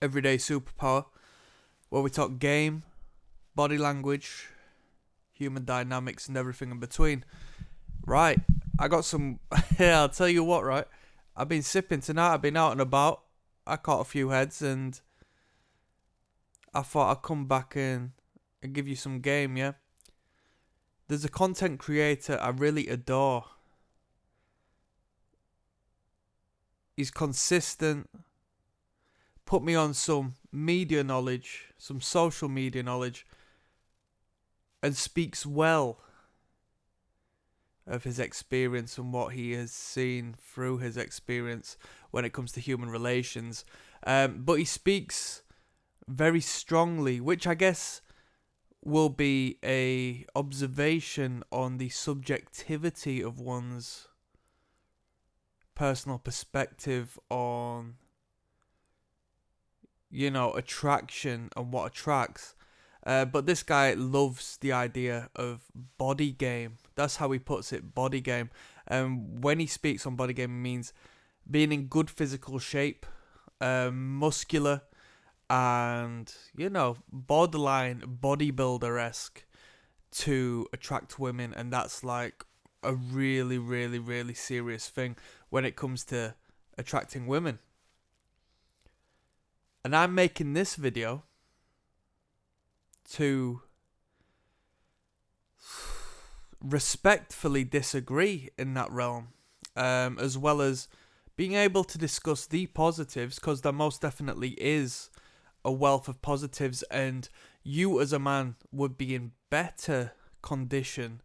Everyday Superpower, where we talk game, body language, human dynamics, and everything in between. Right, I got some. Yeah, I'll tell you what, right? I've been sipping tonight, I've been out and about. I caught a few heads, and I thought I'd come back and give you some game, yeah? There's a content creator I really adore. He's consistent, put me on some media knowledge, some social media knowledge, and speaks well of his experience and what he has seen through his experience when it comes to human relations. But he speaks very strongly, which I guess will be a observation on the subjectivity of one's personal perspective on, attraction and what attracts. But this guy loves the idea of body game. That's how he puts it, body game. When he speaks on body game, it means being in good physical shape, muscular, and, borderline bodybuilder-esque to attract women. And that's like a really, really, really serious thing when it comes to attracting women. And I'm making this video to respectfully disagree in that realm, as well as being able to discuss the positives, because there most definitely is a wealth of positives, and you as a man would be in better condition,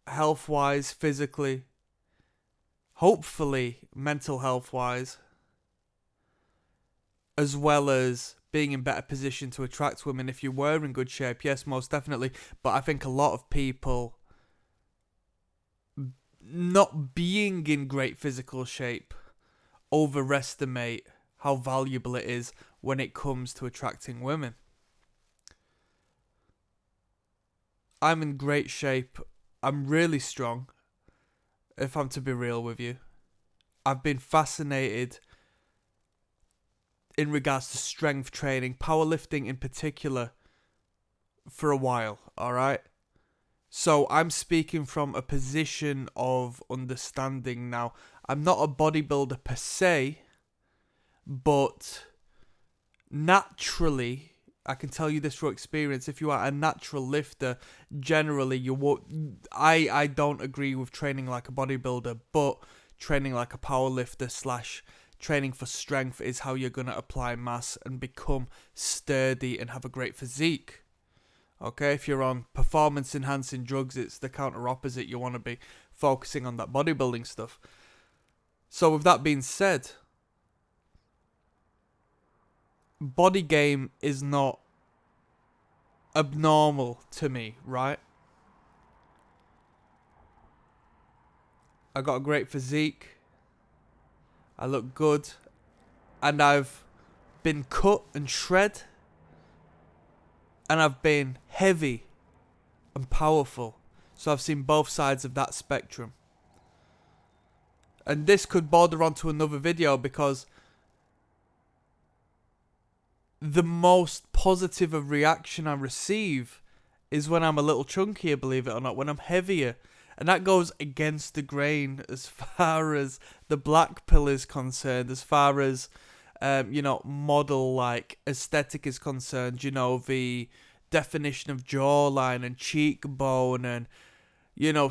health-wise, physically, hopefully mental health-wise, as well as being in better position to attract women if you were in good shape. Yes, most definitely. But I think a lot of people not being in great physical shape overestimate how valuable it is when it comes to attracting women. I'm in great shape. I'm really strong, if I'm to be real with you. I've been fascinated in regards to strength training, powerlifting in particular, for a while, alright? So I'm speaking from a position of understanding now. I'm not a bodybuilder per se, but naturally, I can tell you this from experience, if you are a natural lifter, generally you won't. I don't agree with training like a bodybuilder, but training like a powerlifter / training for strength is how you're going to apply mass and become sturdy and have a great physique. Okay, if you're on performance enhancing drugs, it's the counter opposite. You want to be focusing on that bodybuilding stuff. So with that being said, body game is not abnormal to me, right? I got a great physique. I look good. And I've been cut and shred. And I've been heavy and powerful. So I've seen both sides of that spectrum. And this could border onto another video, because the most positive of reaction I receive is when I'm a little chunkier, believe it or not, when I'm heavier. And that goes against the grain as far as the black pill is concerned, as far as, model-like aesthetic is concerned. The definition of jawline and cheekbone and,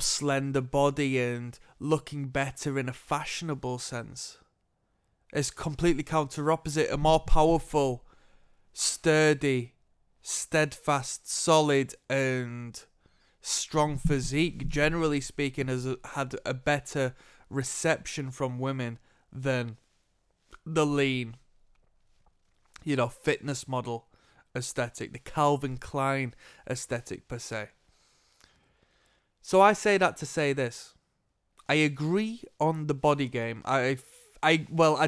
slender body and looking better in a fashionable sense. It's completely counter opposite. A more powerful, sturdy, steadfast, solid, and strong physique, generally speaking, has had a better reception from women than the lean, fitness model aesthetic, the Calvin Klein aesthetic per se. So I say that to say this. I agree on the body game. I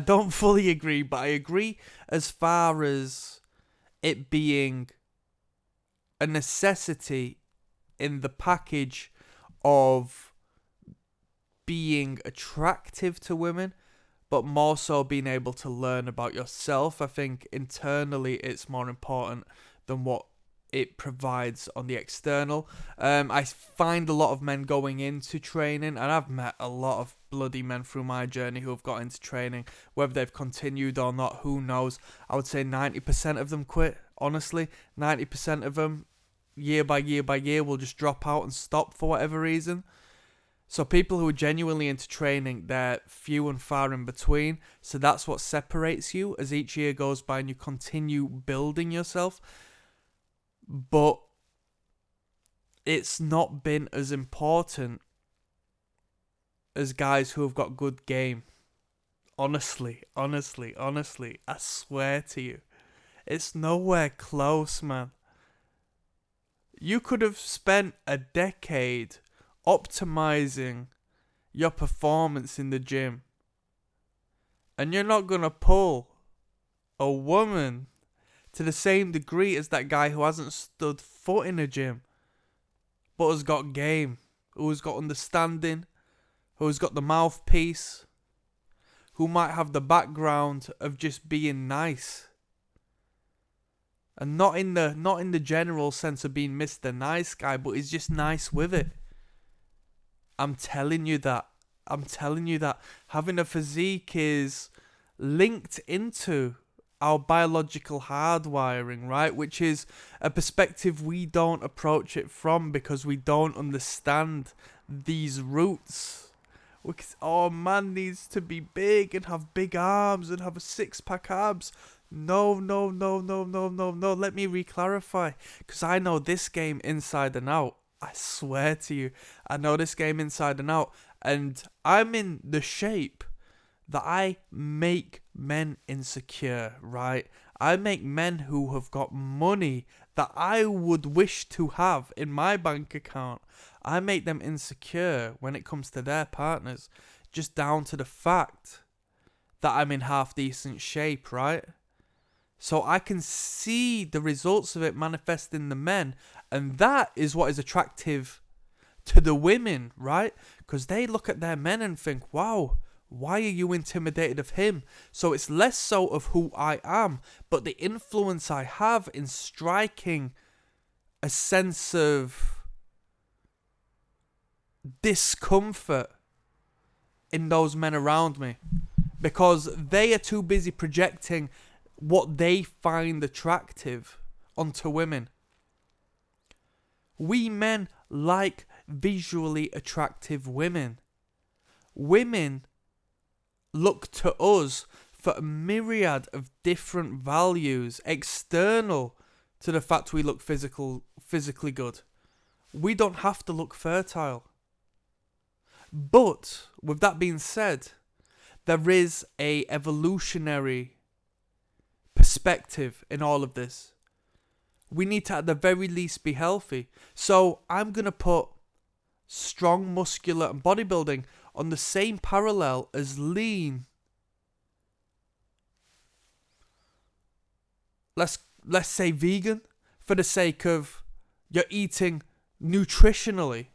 don't fully agree, but I agree as far as it being a necessity in the package of being attractive to women, but more so being able to learn about yourself. I think internally it's more important than what it provides on the external. I find a lot of men going into training, and I've met a lot of bloody men through my journey who have got into training. Whether they've continued or not, who knows? I would say 90% of them quit. Honestly, 90% of them, year by year, will just drop out and stop for whatever reason. So people who are genuinely into training, they're few and far in between. So that's what separates you as each year goes by and you continue building yourself. But it's not been as important as guys who have got good game. Honestly, I swear to you. It's nowhere close, man. You could have spent a decade optimizing your performance in the gym, and you're not going to pull a woman to the same degree as that guy who hasn't stood foot in a gym, but has got game, who has got understanding, who has got the mouthpiece, who might have the background of just being nice. And not in the general sense of being Mr. Nice Guy, but he's just nice with it. I'm telling you that. Having a physique is linked into our biological hardwiring, right? Which is a perspective we don't approach it from because we don't understand these roots. Oh, man needs to be big and have big arms and have a six-pack abs. No. Let me re-clarify. Because I know this game inside and out. I swear to you. I know this game inside and out. And I'm in the shape that I make men insecure, right? I make men who have got money that I would wish to have in my bank account. I make them insecure when it comes to their partners. Just down to the fact that I'm in half decent shape, right? So I can see the results of it manifest in the men. And that is what is attractive to the women, right? Because they look at their men and think, wow, why are you intimidated of him? So it's less so of who I am, but the influence I have in striking a sense of discomfort in those men around me. Because they are too busy projecting what they find attractive onto women. We men like visually attractive women. Women look to us for a myriad of different values external to the fact we look physically good. We don't have to look fertile. But with that being said, there is a evolutionary perspective in all of this. We need to at the very least be healthy. So I'm going to put strong, muscular and bodybuilding on the same parallel as lean. Let's say vegan, for the sake of you're eating nutritionally.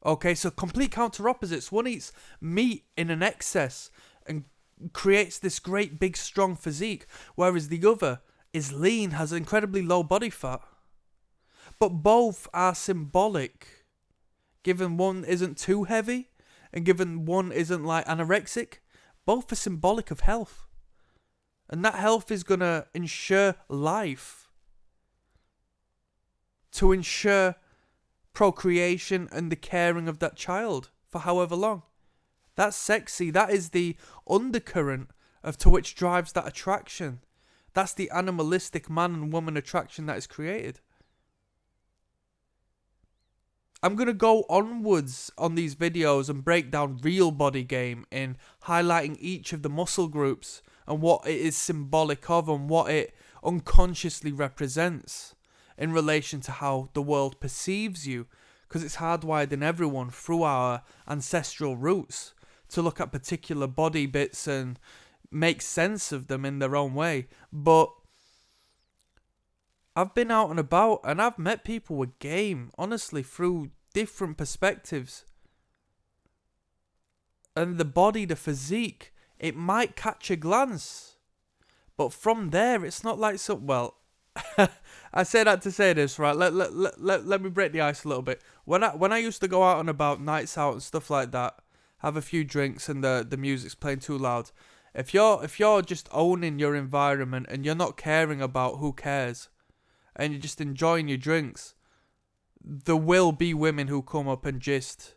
Okay, so complete counter opposites. One eats meat in an excess and creates this great big strong physique, whereas the other is lean, has incredibly low body fat. But both are symbolic, given one isn't too heavy and given one isn't like anorexic. Both are symbolic of health, and that health is going to ensure life, to ensure procreation and the caring of that child for however long. That's sexy. That is the undercurrent of to which drives that attraction. That's the animalistic man and woman attraction that is created. I'm going to go onwards on these videos and break down real body game in highlighting each of the muscle groups and what it is symbolic of and what it unconsciously represents in relation to how the world perceives you, because it's hardwired in everyone through our ancestral roots to look at particular body bits and make sense of them in their own way. But I've been out and about and I've met people with game, honestly, through different perspectives. And the body, the physique, it might catch a glance. But from there, it's not like so. Well, I say that to say this, right? Let me break the ice a little bit. When I used to go out and about, nights out and stuff like that, have a few drinks and the music's playing too loud. If you're just owning your environment and you're not caring about who cares, and you're just enjoying your drinks, there will be women who come up and just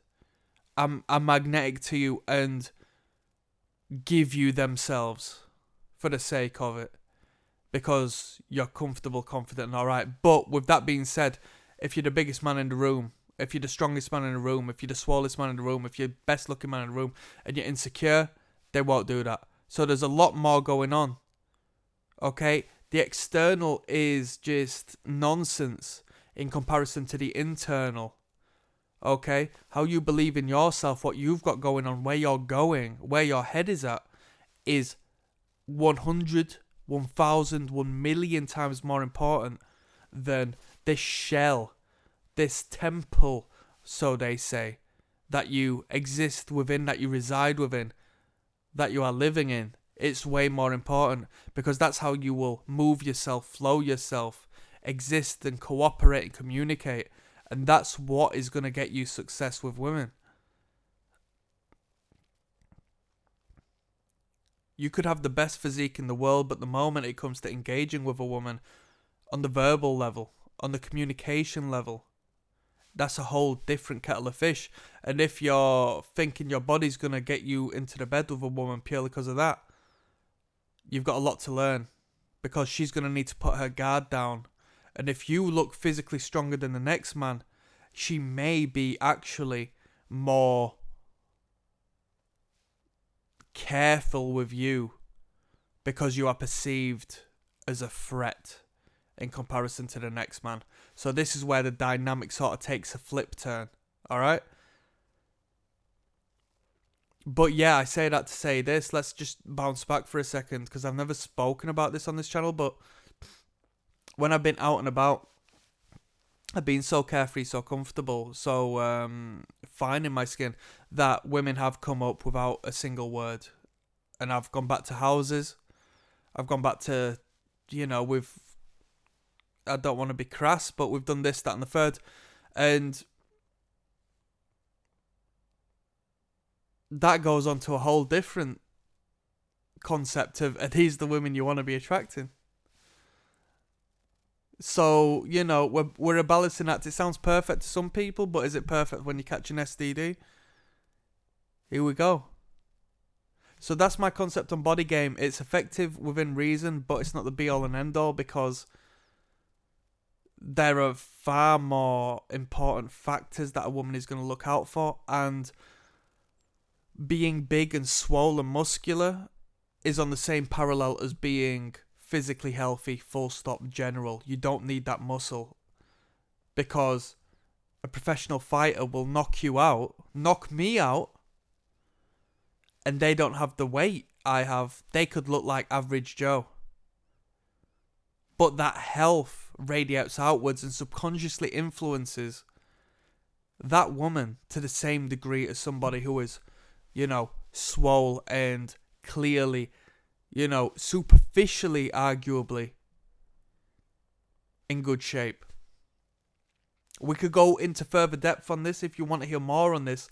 are magnetic to you and give you themselves for the sake of it, because you're comfortable, confident, and alright. But with that being said, if you're the biggest man in the room, if you're the strongest man in the room, if you're the swollest man in the room, if you're the best looking man in the room, and you're insecure, they won't do that. So there's a lot more going on. Okay? The external is just nonsense in comparison to the internal. Okay? How you believe in yourself, what you've got going on, where you're going, where your head is at, is 100, 1,000, 1 million times more important than this shell, this temple, so they say, that you exist within, that you reside within, that you are living in. It's way more important, because that's how you will move yourself, flow yourself, exist and cooperate and communicate. And that's what is going to get you success with women. You could have the best physique in the world, but the moment it comes to engaging with a woman on the verbal level, on the communication level, that's a whole different kettle of fish. And if you're thinking your body's going to get you into the bed with a woman purely because of that, you've got a lot to learn, because she's going to need to put her guard down. And if you look physically stronger than the next man, she may be actually more careful with you because you are perceived as a threat in comparison to the next man. So this is where the dynamic sort of takes a flip turn. Alright? But yeah, I say that to say this. Let's just bounce back for a second, because I've never spoken about this on this channel, but when I've been out and about, I've been so carefree, so comfortable, so fine in my skin, that women have come up without a single word. And I've gone back to houses. I've gone back to, I don't want to be crass, but we've done this, that, and the third. And that goes on to a whole different concept of, are these the women you want to be attracting? So, we're a balancing act. It sounds perfect to some people, but is it perfect when you catch an STD? Here we go. So that's my concept on body game. It's effective within reason, but it's not the be all and end all, because there are far more important factors that a woman is going to look out for, and being big and swole and muscular is on the same parallel as being physically healthy, full stop, general. You don't need that muscle, because a professional fighter will knock you out, knock me out, and they don't have the weight I have. They could look like average Joe. But that health radiates outwards and subconsciously influences that woman to the same degree as somebody who is, swole and clearly, superficially, arguably, in good shape. We could go into further depth on this if you want to hear more on this.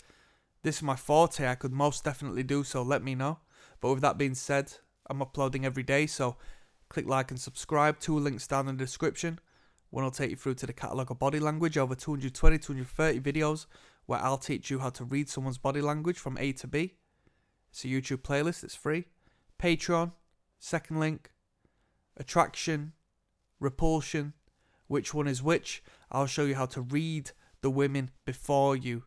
This is my forte. I could most definitely do so. Let me know. But with that being said, I'm uploading every day, so click like and subscribe. 2 links down in the description. One will take you through to the catalogue of body language, over 220, 230 videos where I'll teach you how to read someone's body language from A to B. It's a YouTube playlist. It's free. Patreon, second link. Attraction, repulsion, which one is which. I'll show you how to read the women before you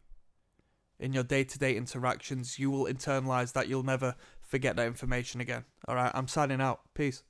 in your day-to-day interactions. You will internalize that. You'll never forget that information again. Alright, I'm signing out. Peace.